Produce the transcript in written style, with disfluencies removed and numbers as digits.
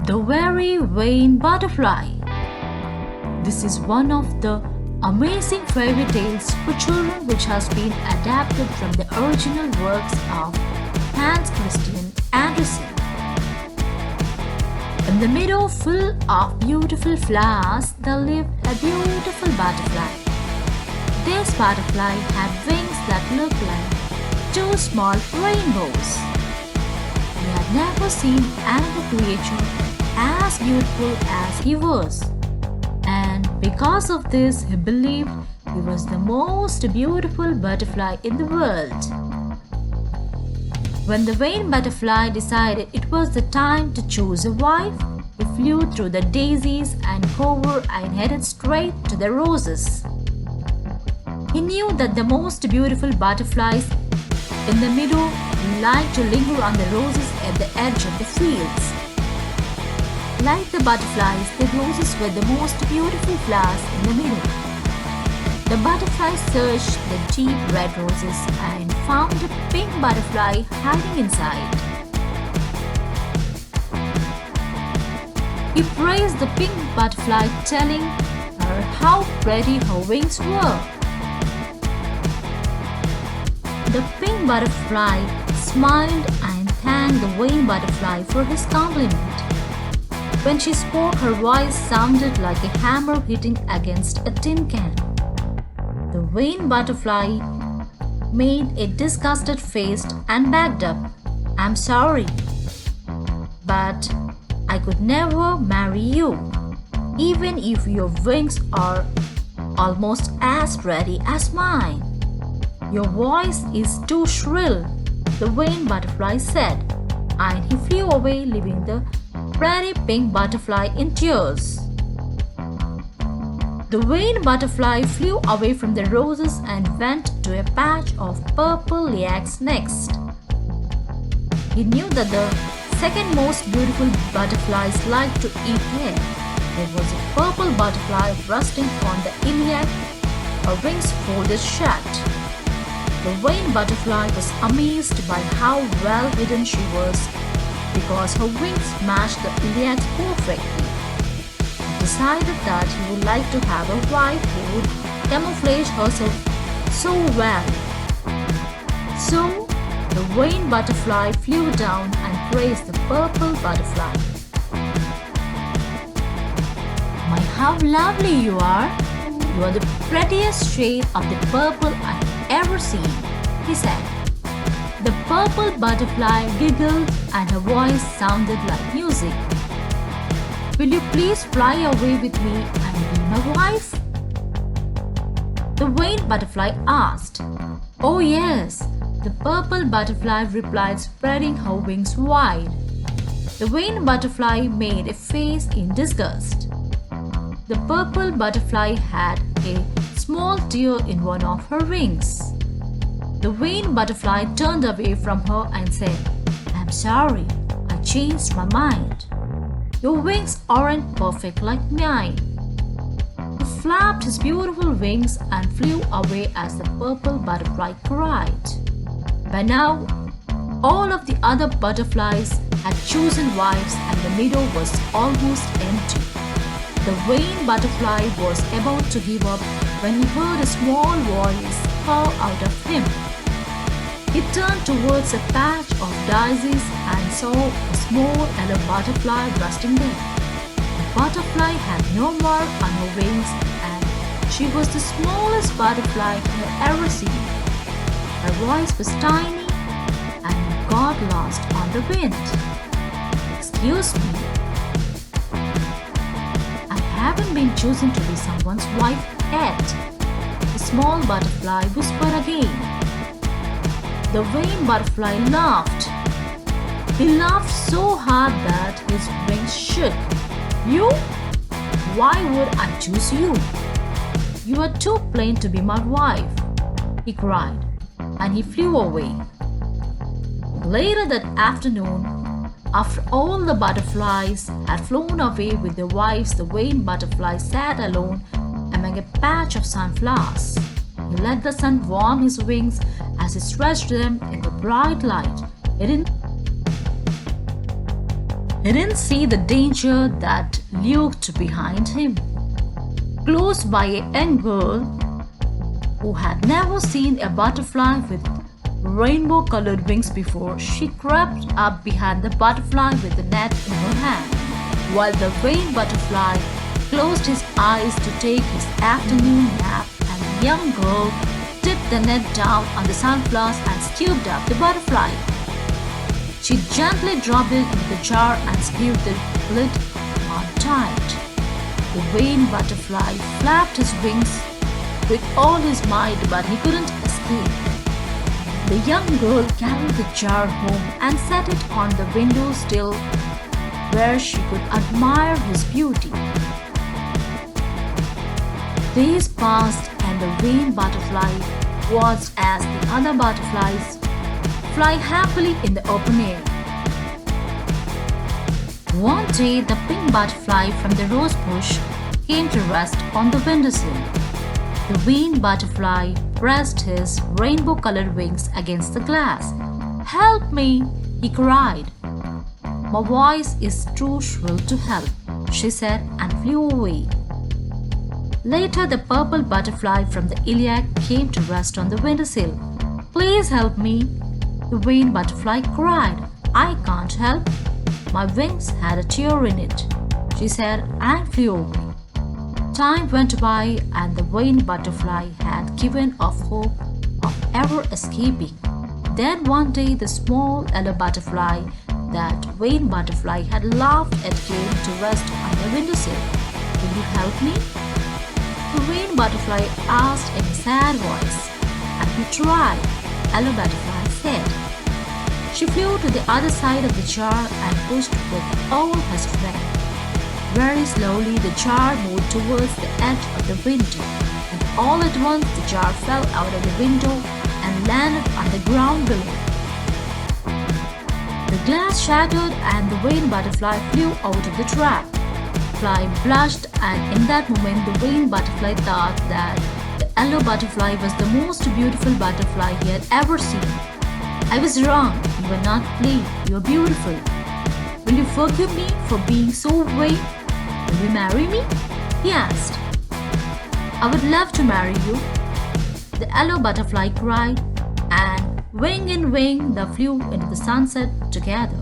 The Very Vain Butterfly. This is one of the amazing fairy tales for children which has been adapted from the original works of Hans Christian Andersen. In the meadow full of beautiful flowers, there lived a beautiful butterfly. This butterfly had wings that looked like two small rainbows. He had never seen another creature as beautiful as he was, and because of this, he believed he was the most beautiful butterfly in the world. When the vain butterfly decided it was the time to choose a wife, he flew through the daisies and hovered and headed straight to the roses. He knew that the most beautiful butterflies in the meadow liked to linger on the roses at the edge of the fields. Like the butterflies, the roses were the most beautiful flowers in the meadow. The butterfly searched the deep red roses and found a pink butterfly hiding inside. He praised the pink butterfly, telling her how pretty her wings were. The pink butterfly smiled and thanked the vain butterfly for his compliment. When she spoke, her voice sounded like a hammer hitting against a tin can. The vain butterfly made a disgusted face and backed up. "I'm sorry, but I could never marry you, even if your wings are almost as pretty as mine. Your voice is too shrill," the vain butterfly said, and he flew away, leaving the pretty pink butterfly in tears. The vain butterfly flew away from the roses and went to a patch of purple lilacs next. He knew that the second most beautiful butterflies liked to eat hay. There was a purple butterfly resting on the iliac, her wings folded shut. The vain butterfly was amazed by how well hidden she was, because her wings matched the iliacs perfectly. He decided that he would like to have a wife who would camouflage herself so well. So, the vain butterfly flew down and praised the purple butterfly. "My, how lovely you are! You are the prettiest shade of the purple I've ever seen," he said. The purple butterfly giggled and her voice sounded like music. "Will you please fly away with me and be my wife?" The vain butterfly asked. "Oh yes," the purple butterfly replied, spreading her wings wide. The vain butterfly made a face in disgust. The purple butterfly had a small tear in one of her wings. The vain butterfly turned away from her and said, "I'm sorry, I changed my mind. Your wings aren't perfect like mine." He flapped his beautiful wings and flew away as the purple butterfly cried. By now, all of the other butterflies had chosen wives and the meadow was almost empty. The vain butterfly was about to give up when he heard a small voice call out of him. He turned towards a patch of daisies and saw a small yellow butterfly resting there. The butterfly had no mark on her wings and she was the smallest butterfly he had ever seen. Her voice was tiny and got lost on the wind. "Excuse me, I haven't been chosen to be someone's wife yet," the small butterfly whispered again. The vain butterfly laughed. He laughed so hard that his wings shook. "You? Why would I choose you? You are too plain to be my wife," he cried, and he flew away. Later that afternoon, after all the butterflies had flown away with their wives, the vain butterfly sat alone among a patch of sunflowers. He let the sun warm his wings as he stretched them in the bright light. He didn't see the danger that lurked behind him. Close by a young girl who had never seen a butterfly with rainbow-colored wings before, she crept up behind the butterfly with the net in her hand, while the vain butterfly closed his eyes to take his afternoon nap, and the young girl tipped the net down on the sunflowers and scooped up the butterfly. She gently dropped it into the jar and screwed the lid on tight. The vain butterfly flapped his wings with all his might, but he couldn't escape. The young girl carried the jar home and set it on the window sill where she could admire his beauty. Days passed and the vain butterfly watched as the other butterflies fly happily in the open air. One day, the pink butterfly from the rose bush came to rest on the windowsill. The vain butterfly pressed his rainbow-colored wings against the glass. "Help me!" he cried. "My voice is too shrill to help," she said and flew away. Later, the purple butterfly from the iliac came to rest on the windowsill. "Please help me," the vain butterfly cried. "I can't help. My wings had a tear in it," she said and flew away. Time went by and the vain butterfly had given up hope of ever escaping. Then one day the small yellow butterfly that vain butterfly had laughed at came to rest on the windowsill. "Will you help me?" the vain butterfly asked in a sad voice. "I will try," yellow butterfly said. She flew to the other side of the jar and pushed with all her strength. Very slowly the jar moved towards the edge of the window, and all at once the jar fell out of the window and landed on the ground below. The glass shattered and the vain butterfly flew out of the trap. Fly blushed, and in that moment the vain butterfly thought that the yellow butterfly was the most beautiful butterfly he had ever seen. "I was wrong. You are not plain. You are beautiful. Will you forgive me for being so vain? Will you marry me?" he asked. "I would love to marry you," the yellow butterfly cried, and wing in wing they flew into the sunset together.